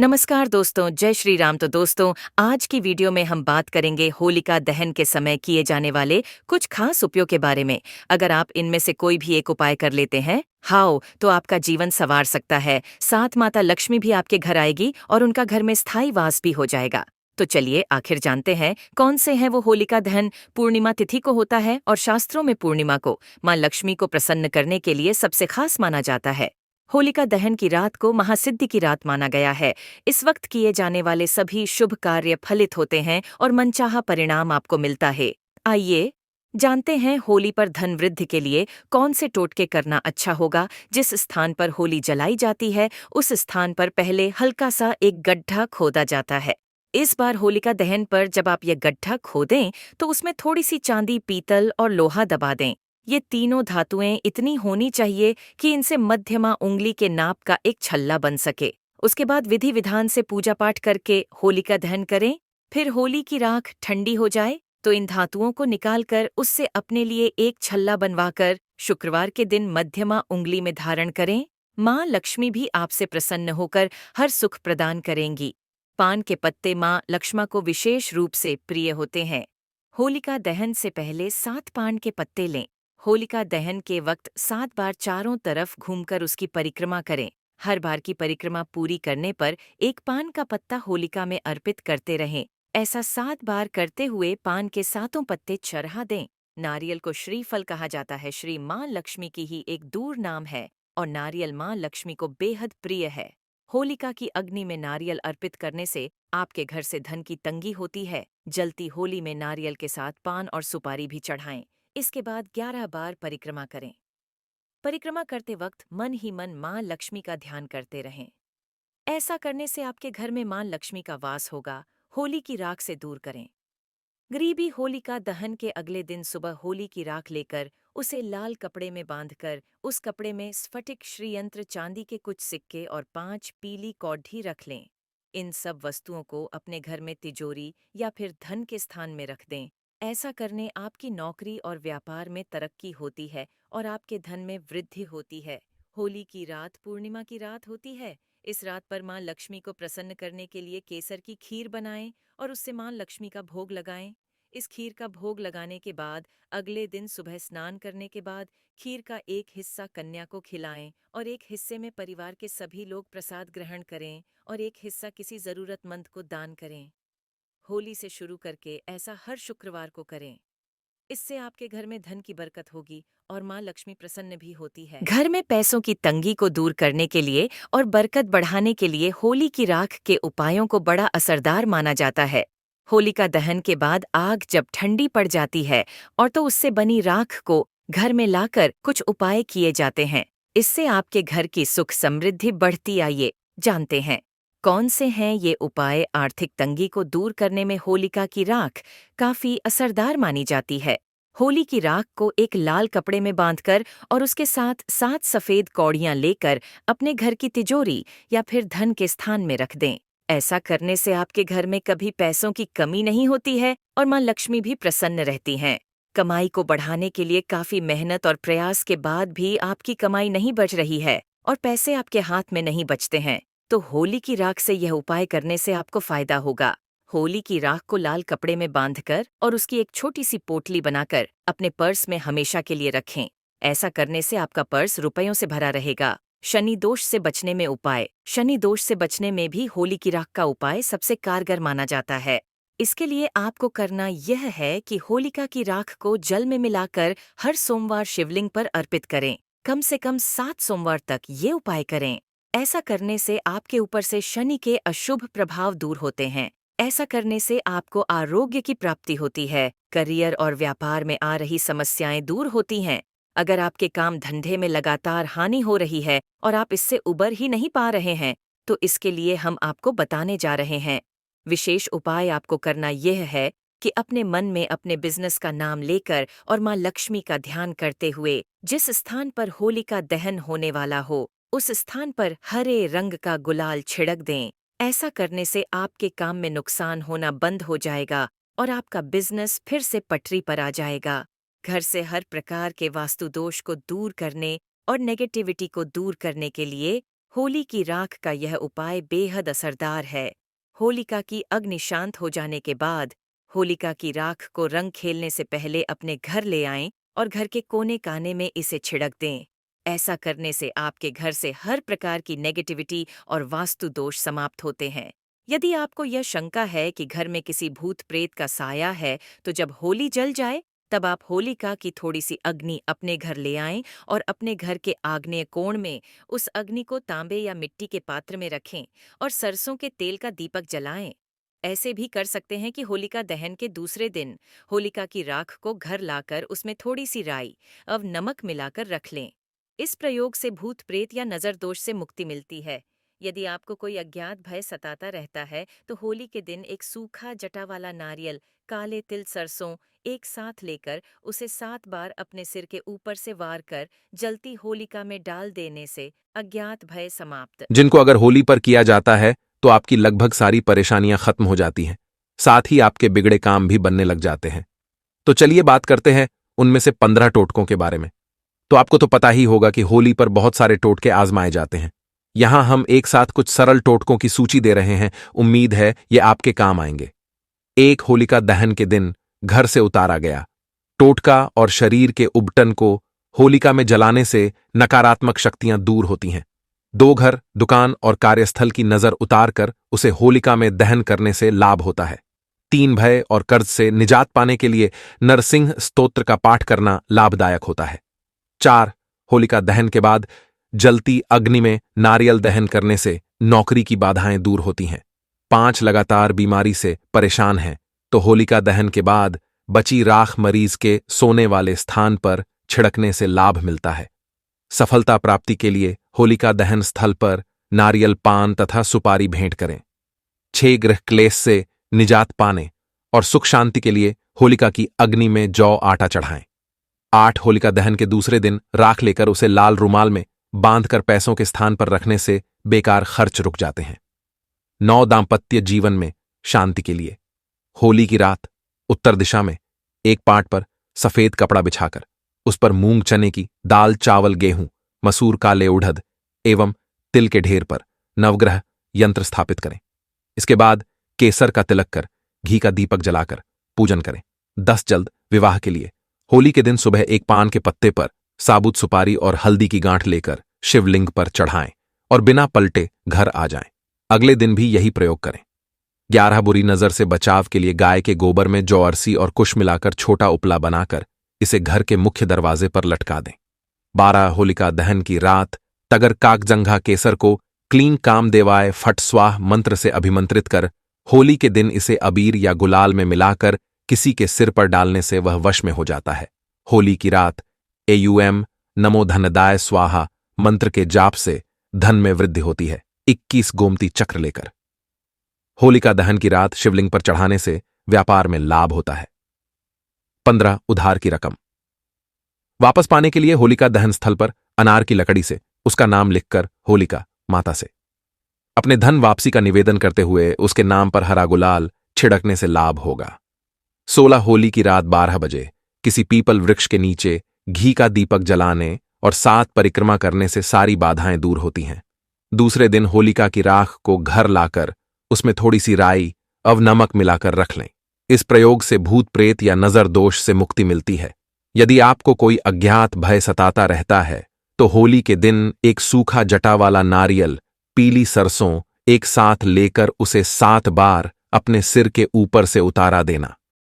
नमस्कार दोस्तों, जय श्री राम। तो दोस्तों, आज की वीडियो में हम बात करेंगे होलिका दहन के समय किए जाने वाले कुछ खास उपायों के बारे में। अगर आप इनमें से कोई भी एक उपाय कर लेते हैं तो आपका जीवन संवार सकता है। साथ माता लक्ष्मी भी आपके घर आएगी और उनका घर में स्थायी वास भी हो जाएगा। तो चलिए आखिर जानते हैं कौन से हैं वो होलिका दहन। पूर्णिमा तिथि को होता है और शास्त्रों में पूर्णिमा को माँ लक्ष्मी को प्रसन्न करने के लिए सबसे खास माना जाता है। होलिका दहन की रात को महासिद्धि की रात माना गया है। इस वक्त किए जाने वाले सभी शुभ कार्य फलित होते हैं और मनचाहा परिणाम आपको मिलता है। आइए जानते हैं होली पर धन वृद्धि के लिए कौन से टोटके करना अच्छा होगा। जिस स्थान पर होली जलाई जाती है उस स्थान पर पहले हल्का सा एक गड्ढा खोदा जाता है। इस बार होलिका दहन पर जब आप ये गड्ढा खोदें तो उसमें थोड़ी सी चांदी, पीतल और लोहा दबा दें। ये तीनों धातुएं इतनी होनी चाहिए कि इनसे मध्यमा उंगली के नाप का एक छल्ला बन सके। उसके बाद विधि विधान से पूजा पाठ करके होलिका दहन करें। फिर होली की राख ठंडी हो जाए तो इन धातुओं को निकालकर उससे अपने लिए एक छल्ला बनवाकर शुक्रवार के दिन मध्यमा उंगली में धारण करें। माँ लक्ष्मी भी आपसे प्रसन्न होकर हर सुख प्रदान करेंगी। पान के पत्ते माँ लक्ष्मा को विशेष रूप से प्रिय होते हैं। होलिका दहन से पहले 7 पान के पत्ते लें। होलिका दहन के वक्त 7 बार चारों तरफ घूमकर उसकी परिक्रमा करें। हर बार की परिक्रमा पूरी करने पर एक पान का पत्ता होलिका में अर्पित करते रहें। ऐसा 7 बार करते हुए पान के सातों पत्ते चढ़ा दें। नारियल को श्रीफल कहा जाता है। श्री माँ लक्ष्मी की ही एक दूर नाम है और नारियल माँ लक्ष्मी को बेहद प्रिय है। होलिका की अग्नि में नारियल अर्पित करने से आपके घर से धन की तंगी होती है। जलती होली में नारियल के साथ पान और सुपारी भी चढ़ाएं। इसके बाद 11 बार परिक्रमा करें। परिक्रमा करते वक्त मन ही मन माँ लक्ष्मी का ध्यान करते रहें। ऐसा करने से आपके घर में माँ लक्ष्मी का वास होगा। होली की राख से दूर करें। गरीबी होलिका दहन के अगले दिन सुबह होली की राख लेकर उसे लाल कपड़े में बांधकर उस कपड़े में स्फटिक श्रीयंत्र, चांदी के कुछ सिक्के और 5 पीली कौडी रख लें। इन सब वस्तुओं को अपने घर में तिजोरी या फिर धन के स्थान में रख दें। ऐसा करने आपकी नौकरी और व्यापार में तरक्की होती है और आपके धन में वृद्धि होती है। होली की रात पूर्णिमा की रात होती है। इस रात पर माँ लक्ष्मी को प्रसन्न करने के लिए केसर की खीर बनाएं और उससे माँ लक्ष्मी का भोग लगाएं। इस खीर का भोग लगाने के बाद अगले दिन सुबह स्नान करने के बाद खीर का एक हिस्सा कन्या को खिलाएं और एक हिस्से में परिवार के सभी लोग प्रसाद ग्रहण करें और एक हिस्सा किसी जरूरतमंद को दान करें। होली से शुरू करके ऐसा हर शुक्रवार को करें। इससे आपके घर में धन की बरकत होगी और माँ लक्ष्मी प्रसन्न भी होती है। घर में पैसों की तंगी को दूर करने के लिए और बरकत बढ़ाने के लिए होली की राख के उपायों को बड़ा असरदार माना जाता है। होलिका दहन के बाद आग जब ठंडी पड़ जाती है और तो उससे बनी राख को घर में लाकर कुछ उपाय किए जाते हैं। इससे आपके घर की सुख समृद्धि बढ़ती। आइए जानते हैं कौन से हैं ये उपाय। आर्थिक तंगी को दूर करने में होलिका की राख काफी असरदार मानी जाती है। होली की राख को एक लाल कपड़े में बांधकर और उसके साथ 7 सफेद कौड़ियां लेकर अपने घर की तिजोरी या फिर धन के स्थान में रख दें। ऐसा करने से आपके घर में कभी पैसों की कमी नहीं होती है और माँ लक्ष्मी भी प्रसन्न रहती हैं। कमाई को बढ़ाने के लिए काफी मेहनत और प्रयास के बाद भी आपकी कमाई नहीं बच रही है और पैसे आपके हाथ में नहीं बचते हैं, तो होली की राख से यह उपाय करने से आपको फायदा होगा। होली की राख को लाल कपड़े में बांधकर और उसकी एक छोटी सी पोटली बनाकर अपने पर्स में हमेशा के लिए रखें। ऐसा करने से आपका पर्स रुपयों से भरा रहेगा। शनि दोष से बचने में उपाय। शनि दोष से बचने में भी होली की राख का उपाय सबसे कारगर माना जाता है। इसके लिए आपको करना यह है कि होलिका की राख को जल में मिलाकर हर सोमवार शिवलिंग पर अर्पित करें। कम से कम 7 सोमवार तक ये उपाय करें। ऐसा करने से आपके ऊपर से शनि के अशुभ प्रभाव दूर होते हैं। ऐसा करने से आपको आरोग्य की प्राप्ति होती है। करियर और व्यापार में आ रही समस्याएं दूर होती हैं। अगर आपके काम धंधे में लगातार हानि हो रही है और आप इससे उबर ही नहीं पा रहे हैं, तो इसके लिए हम आपको बताने जा रहे हैं। विशेष उपाय आपको करना यह है कि अपने मन में अपने बिजनेस का नाम लेकर और माँ लक्ष्मी का ध्यान करते हुए जिस स्थान पर होलिका दहन होने वाला हो उस स्थान पर हरे रंग का गुलाल छिड़क दें। ऐसा करने से आपके काम में नुकसान होना बंद हो जाएगा और आपका बिजनेस फिर से पटरी पर आ जाएगा। घर से हर प्रकार के वास्तु दोष को दूर करने और नेगेटिविटी को दूर करने के लिए होली की राख का यह उपाय बेहद असरदार है। होलिका की अग्नि शांत हो जाने के बाद होलिका की राख को रंग खेलने से पहले अपने घर ले आएं और घर के कोने काने में इसे छिड़क दें। ऐसा करने से आपके घर से हर प्रकार की नेगेटिविटी और वास्तु दोष समाप्त होते हैं। यदि आपको यह शंका है कि घर में किसी भूत प्रेत का साया है, तो जब होली जल जाए तब आप होलिका की थोड़ी सी अग्नि अपने घर ले आएं और अपने घर के आग्नेय कोण में उस अग्नि को तांबे या मिट्टी के पात्र में रखें और सरसों के तेल का दीपक जलाएं। ऐसे भी कर सकते हैं कि होलिका दहन के दूसरे दिन होलिका की राख को घर लाकर उसमें थोड़ी सी राई और नमक मिलाकर रख लें। इस प्रयोग से भूत प्रेत या नजर दोष से मुक्ति मिलती है। यदि आपको कोई अज्ञात भय सताता रहता है तो होली के दिन एक सूखा जटा वाला नारियल, काले तिल, सरसों एक साथ लेकर उसे 7 बार अपने सिर के ऊपर से वार कर जलती होलिका में डाल देने से अज्ञात भय समाप्त। जिनको अगर होली पर किया जाता है तो आपकी लगभग सारी परेशानियां खत्म हो जाती हैं, साथ ही आपके बिगड़े काम भी बनने लग जाते हैं। तो चलिए बात करते हैं उनमें से 15 टोटकों के बारे में। तो आपको तो पता ही होगा कि होली पर बहुत सारे टोटके आजमाए जाते हैं। यहां हम एक साथ कुछ सरल टोटकों की सूची दे रहे हैं, उम्मीद है ये आपके काम आएंगे। एक, होलिका दहन के दिन घर से उतारा गया टोटका और शरीर के उबटन को होलिका में जलाने से नकारात्मक शक्तियां दूर होती हैं। 2, घर, दुकान और कार्यस्थल की नजर उतारकर उसे होलिका में दहन करने से लाभ होता है। 3, भय और कर्ज से निजात पाने के लिए नरसिंह स्तोत्र का पाठ करना लाभदायक होता है। 4, होलिका दहन के बाद जलती अग्नि में नारियल दहन करने से नौकरी की बाधाएं दूर होती हैं। 5, लगातार बीमारी से परेशान हैं तो होलिका दहन के बाद बची राख मरीज के सोने वाले स्थान पर छिड़कने से लाभ मिलता है। सफलता प्राप्ति के लिए होलिका दहन स्थल पर नारियल, पान तथा सुपारी भेंट करें। 6, गृह क्लेश से निजात पाने और सुख शांति के लिए होलिका की अग्नि में जौ आटा चढ़ाएं। 8, होलिका दहन के दूसरे दिन राख लेकर उसे लाल रुमाल में बांधकर पैसों के स्थान पर रखने से बेकार खर्च रुक जाते हैं। 9, दांपत्य जीवन में शांति के लिए होली की रात उत्तर दिशा में एक पाट पर सफेद कपड़ा बिछाकर उस पर मूंग, चने की दाल, चावल, गेहूं, मसूर, काले उड़द एवं तिल के ढेर पर नवग्रह यंत्र स्थापित करें। इसके बाद केसर का तिलक कर घी का दीपक जलाकर पूजन करें। 10, जल्द विवाह के लिए होली के दिन सुबह एक पान के पत्ते पर साबुत सुपारी और हल्दी की गांठ लेकर शिवलिंग पर चढ़ाएं और बिना पलटे घर आ जाएं। अगले दिन भी यही प्रयोग करें। 11, बुरी नजर से बचाव के लिए गाय के गोबर में जौ, अरसी और कुश मिलाकर छोटा उपला बनाकर इसे घर के मुख्य दरवाजे पर लटका दें। 12, होलिका दहन की रात तगर काकजंघा केसर को क्लीं काम देवाय फट स्वाह मंत्र से अभिमंत्रित कर होली के दिन इसे अबीर या गुलाल में मिलाकर किसी के सिर पर डालने से वह वश में हो जाता है। होली की रात एयूएम नमो धनदाय स्वाहा मंत्र के जाप से धन में वृद्धि होती है। 21, गोमती चक्र लेकर होलिका दहन की रात शिवलिंग पर चढ़ाने से व्यापार में लाभ होता है। 15, उधार की रकम वापस पाने के लिए होलिका दहन स्थल पर अनार की लकड़ी से उसका नाम लिखकर होलिका माता से अपने धन वापसी का निवेदन करते हुए उसके नाम पर हरा गुलाल छिड़कने से लाभ होगा। 16, होली की रात 12 बजे किसी पीपल वृक्ष के नीचे घी का दीपक जलाने और 7 परिक्रमा करने से सारी बाधाएं दूर होती हैं। दूसरे दिन होलिका की राख को घर लाकर उसमें थोड़ी सी राई और नमक मिलाकर रख लें। इस प्रयोग से भूत प्रेत या नजर दोष से मुक्ति मिलती है। यदि आपको कोई अज्ञात भय सताता रहता है तो होली के दिन एक सूखा जटा वाला नारियल, पीली सरसों एक साथ लेकर उसे 7 बार अपने सिर के ऊपर से उतारा देना।